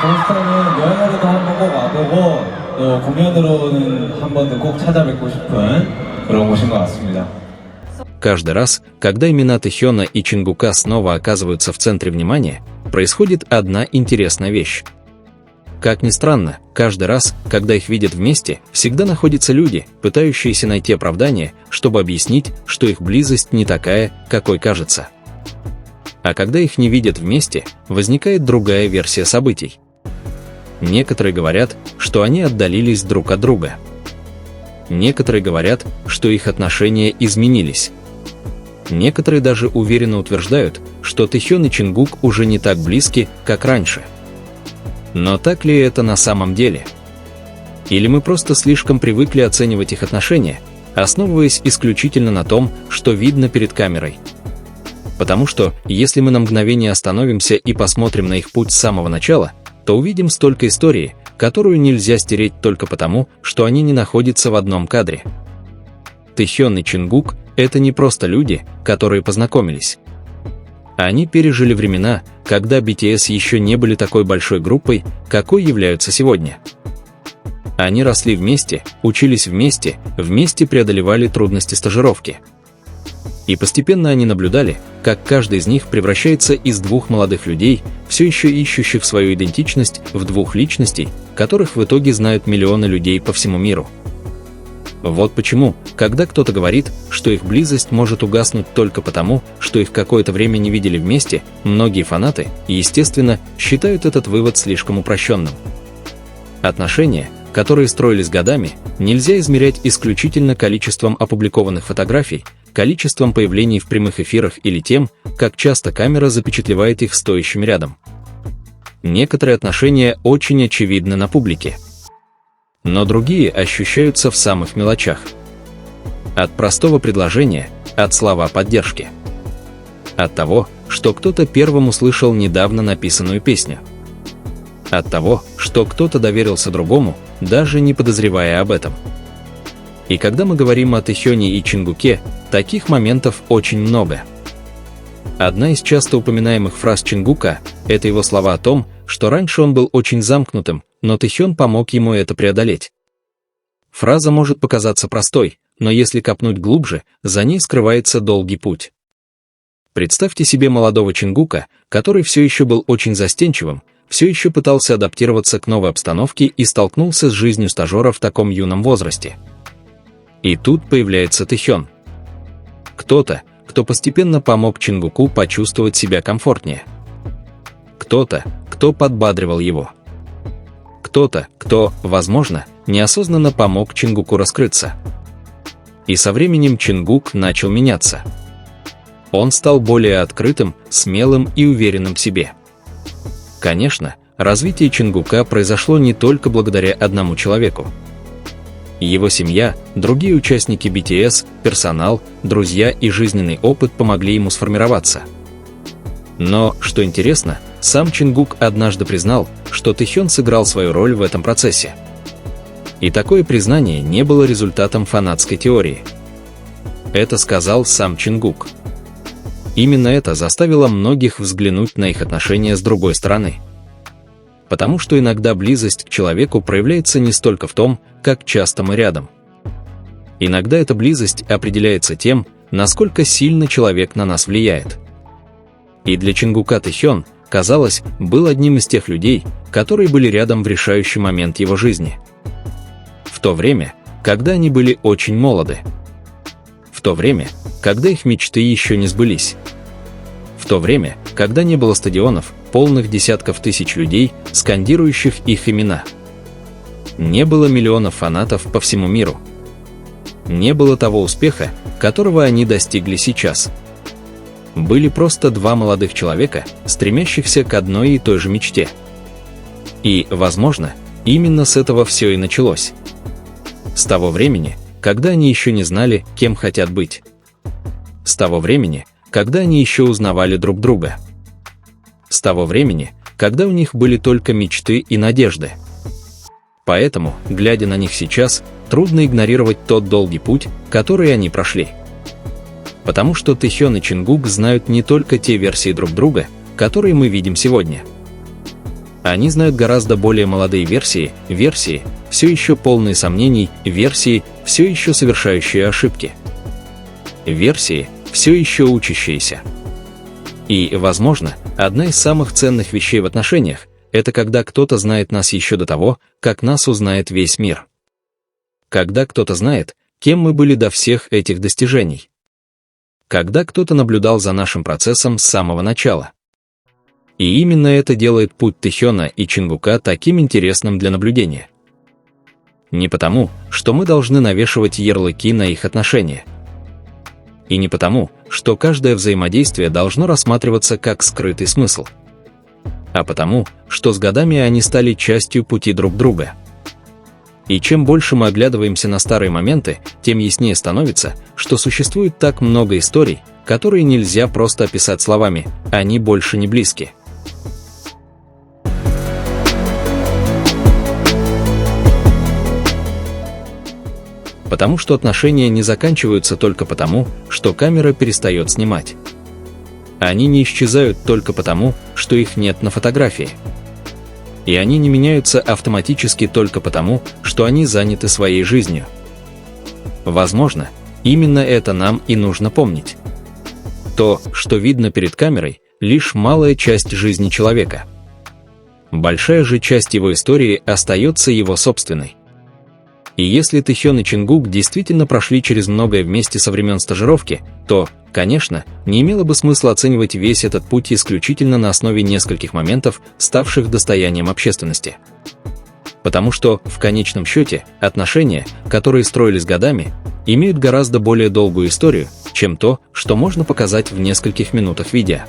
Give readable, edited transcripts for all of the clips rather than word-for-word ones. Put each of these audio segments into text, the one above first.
콘서트는 여행으로도 한번 꼭 와보고 또 공연으로는 한 번도 꼭 찾아뵙고 싶은 그런 곳인 것 같습니다. Каждый раз, когда имена Тэхёна и Чингука снова оказываются в центре внимания, происходит одна интересная вещь. Как ни странно, каждый раз, когда их видят вместе, всегда находятся люди, пытающиеся найти оправдание, чтобы объяснить, что их близость не такая, какой кажется. А когда их не видят вместе, возникает другая версия событий. Некоторые говорят, что они отдалились друг от друга. Некоторые говорят, что их отношения изменились. Некоторые даже уверенно утверждают, что Тэхён и Чингук уже не так близки, как раньше. Но так ли это на самом деле? Или мы просто слишком привыкли оценивать их отношения, основываясь исключительно на том, что видно перед камерой? Потому что, если мы на мгновение остановимся и посмотрим на их путь с самого начала, то увидим столько истории, которую нельзя стереть только потому, что они не находятся в одном кадре. Тэхён и Чингук – это не просто люди, которые познакомились. Они пережили времена, когда BTS еще не были такой большой группой, какой являются сегодня. Они росли вместе, учились вместе, вместе преодолевали трудности стажировки. И постепенно они наблюдали, как каждый из них превращается из двух молодых людей, все еще ищущих свою идентичность, в двух личностей, которых в итоге знают миллионы людей по всему миру. Вот почему, когда кто-то говорит, что их близость может угаснуть только потому, что их какое-то время не видели вместе, многие фанаты, естественно, считают этот вывод слишком упрощенным. Отношения, которые строились годами, нельзя измерять исключительно количеством опубликованных фотографий, количеством появлений в прямых эфирах или тем, как часто камера запечатлевает их стоящими рядом. Некоторые отношения очень очевидны на публике, но другие ощущаются в самых мелочах. От простого предложения, от слова поддержки. От того, что кто-то первым услышал недавно написанную песню. От того, что кто-то доверился другому, даже не подозревая об этом. И когда мы говорим о Тэхёне и Чингуке, таких моментов очень много. Одна из часто упоминаемых фраз Чингука – это его слова о том, что раньше он был очень замкнутым, но Тэхён помог ему это преодолеть. Фраза может показаться простой, но если копнуть глубже, за ней скрывается долгий путь. Представьте себе молодого Чингука, который все еще был очень застенчивым, все еще пытался адаптироваться к новой обстановке и столкнулся с жизнью стажера в таком юном возрасте. И тут появляется Тэхён. Кто-то, кто постепенно помог Чингуку почувствовать себя комфортнее. Кто-то, кто подбадривал его. Кто-то, кто, возможно, неосознанно помог Чингуку раскрыться. И со временем Чингук начал меняться. Он стал более открытым, смелым и уверенным в себе. Конечно, развитие Чингука произошло не только благодаря одному человеку. Его семья, другие участники BTS, персонал, друзья и жизненный опыт помогли ему сформироваться. Но, что интересно, сам Чингук однажды признал, что Тэхён сыграл свою роль в этом процессе. И такое признание не было результатом фанатской теории. Это сказал сам Чингук. Именно это заставило многих взглянуть на их отношения с другой стороны. Потому что иногда близость к человеку проявляется не столько в том, как часто мы рядом. Иногда эта близость определяется тем, насколько сильно человек на нас влияет. И для Чингука Тэхён, казалось, был одним из тех людей, которые были рядом в решающий момент его жизни. В то время, когда они были очень молоды. В то время, когда их мечты еще не сбылись. В то время, когда не было стадионов, полных десятков тысяч людей, скандирующих их имена. Не было миллионов фанатов по всему миру. Не было того успеха, которого они достигли сейчас. Были просто два молодых человека, стремящихся к одной и той же мечте. И, возможно, именно с этого все и началось. С того времени, когда они еще не знали, кем хотят быть. С того времени, когда они еще узнавали друг друга. С того времени, когда у них были только мечты и надежды. Поэтому, глядя на них сейчас, трудно игнорировать тот долгий путь, который они прошли. Потому что Тэхён и Чингук знают не только те версии друг друга, которые мы видим сегодня. Они знают гораздо более молодые версии, все еще полные сомнений, версии, все еще совершающие ошибки, версии, все еще учащиеся. И, возможно, одна из самых ценных вещей в отношениях – это когда кто-то знает нас еще до того, как нас узнает весь мир. Когда кто-то знает, кем мы были до всех этих достижений. Когда кто-то наблюдал за нашим процессом с самого начала. И именно это делает путь Тэхёна и Чингука таким интересным для наблюдения. Не потому, что мы должны навешивать ярлыки на их отношения. И не потому, что каждое взаимодействие должно рассматриваться как скрытый смысл. А потому, что с годами они стали частью пути друг друга. И чем больше мы оглядываемся на старые моменты, тем яснее становится, что существует так много историй, которые нельзя просто описать словами, они больше не близки. Потому что отношения не заканчиваются только потому, что камера перестает снимать. Они не исчезают только потому, что их нет на фотографии. И они не меняются автоматически только потому, что они заняты своей жизнью. Возможно, именно это нам и нужно помнить. То, что видно перед камерой, лишь малая часть жизни человека. Большая же часть его истории остается его собственной. И если Тэхён и Чингук действительно прошли через многое вместе со времен стажировки, то, конечно, не имело бы смысла оценивать весь этот путь исключительно на основе нескольких моментов, ставших достоянием общественности. Потому что, в конечном счете, отношения, которые строились годами, имеют гораздо более долгую историю, чем то, что можно показать в нескольких минутах видео.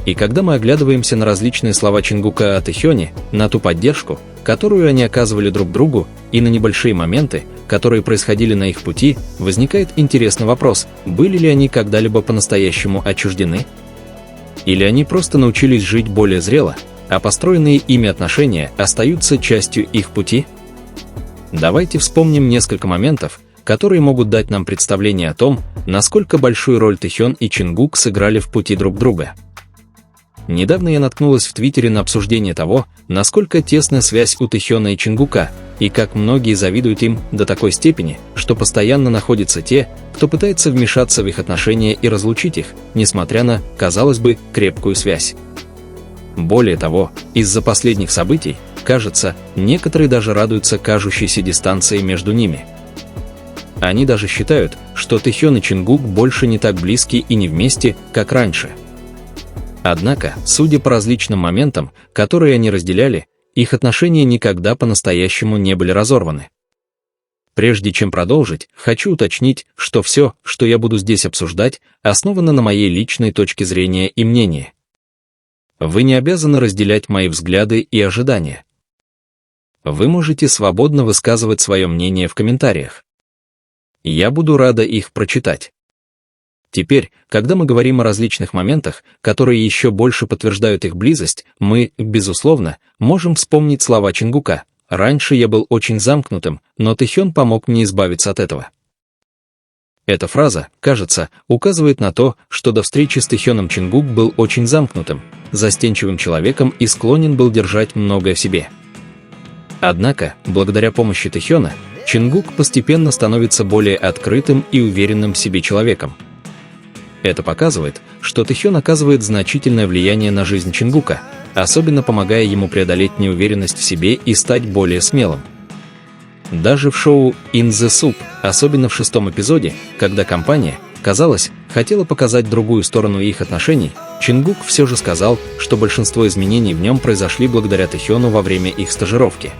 И когда мы оглядываемся на различные слова Чингука о Тэхёне, на ту поддержку, которую они оказывали друг другу, и на небольшие моменты, которые происходили на их пути, возникает интересный вопрос, были ли они когда-либо по-настоящему отчуждены? Или они просто научились жить более зрело, а построенные ими отношения остаются частью их пути? Давайте вспомним несколько моментов, которые могут дать нам представление о том, насколько большую роль Тэхён и Чингук сыграли в пути друг друга. Недавно я наткнулась в Твиттере на обсуждение того, насколько тесная связь у Тэхёна и Чингука, и как многие завидуют им до такой степени, что постоянно находятся те, кто пытается вмешаться в их отношения и разлучить их, несмотря на, казалось бы, крепкую связь. Более того, из-за последних событий, кажется, некоторые даже радуются кажущейся дистанции между ними. Они даже считают, что Тэхён и Чингук больше не так близки и не вместе, как раньше. Однако, судя по различным моментам, которые они разделяли, их отношения никогда по-настоящему не были разорваны. Прежде чем продолжить, хочу уточнить, что все, что я буду здесь обсуждать, основано на моей личной точке зрения и мнении. Вы не обязаны разделять мои взгляды и ожидания. Вы можете свободно высказывать свое мнение в комментариях. Я буду рада их прочитать. Теперь, когда мы говорим о различных моментах, которые еще больше подтверждают их близость, мы, безусловно, можем вспомнить слова Чингука. «Раньше я был очень замкнутым, но Тэхён помог мне избавиться от этого». Эта фраза, кажется, указывает на то, что до встречи с Тэхёном Чингук был очень замкнутым, застенчивым человеком и склонен был держать многое в себе. Однако, благодаря помощи Тэхёна, Чингук постепенно становится более открытым и уверенным в себе человеком. Это показывает, что Тэхён оказывает значительное влияние на жизнь Чингука, особенно помогая ему преодолеть неуверенность в себе и стать более смелым. Даже в шоу «In the Soup», особенно в 6-м эпизоде, когда компания, казалось, хотела показать другую сторону их отношений, Чингук все же сказал, что большинство изменений в нем произошли благодаря Тэхёну во время их стажировки.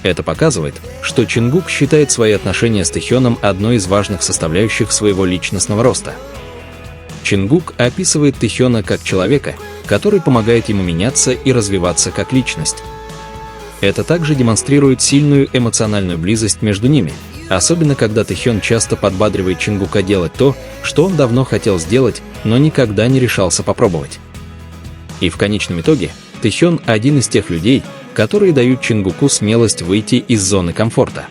Это показывает, что Чингук считает свои отношения с Тэхёном одной из важных составляющих своего личностного роста. Чингук описывает Тэхёна как человека, который помогает ему меняться и развиваться как личность. Это также демонстрирует сильную эмоциональную близость между ними, особенно когда Тэхён часто подбадривает Чингука делать то, что он давно хотел сделать, но никогда не решался попробовать. И в конечном итоге, Тэхён один из тех людей, которые дают Чингуку смелость выйти из зоны комфорта.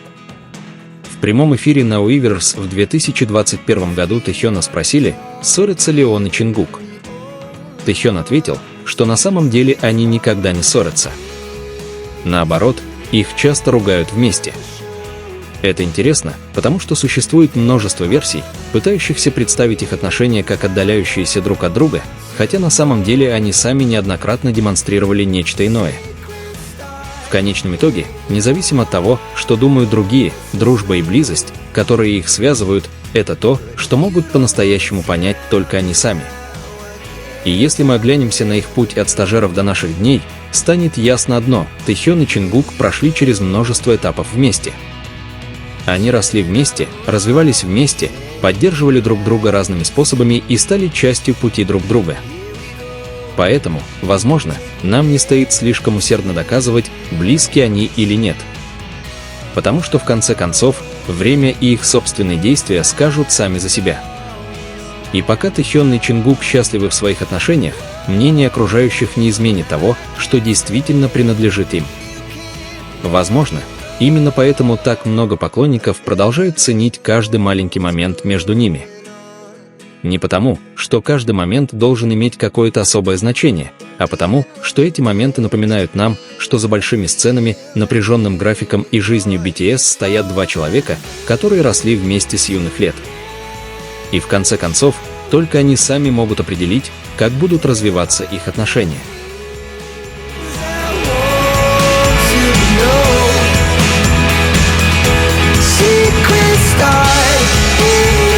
В прямом эфире на Уиверс в 2021 году Тэхёна спросили, ссорятся ли он и Чингук. Тэхён ответил, что на самом деле они никогда не ссорятся. Наоборот, их часто ругают вместе. Это интересно, потому что существует множество версий, пытающихся представить их отношения как отдаляющиеся друг от друга, хотя на самом деле они сами неоднократно демонстрировали нечто иное. В конечном итоге, независимо от того, что думают другие, дружба и близость, которые их связывают, это то, что могут по-настоящему понять только они сами. И если мы оглянемся на их путь от стажеров до наших дней, станет ясно одно: Тэхён и Чингук прошли через множество этапов вместе. Они росли вместе, развивались вместе, поддерживали друг друга разными способами и стали частью пути друг друга. Поэтому, возможно, нам не стоит слишком усердно доказывать, близки они или нет. Потому что в конце концов, время и их собственные действия скажут сами за себя. И пока Тэхён и Чингук счастливы в своих отношениях, мнение окружающих не изменит того, что действительно принадлежит им. Возможно, именно поэтому так много поклонников продолжают ценить каждый маленький момент между ними. Не потому, что каждый момент должен иметь какое-то особое значение, а потому, что эти моменты напоминают нам, что за большими сценами, напряженным графиком и жизнью BTS стоят два человека, которые росли вместе с юных лет. И в конце концов, только они сами могут определить, как будут развиваться их отношения. Secret start in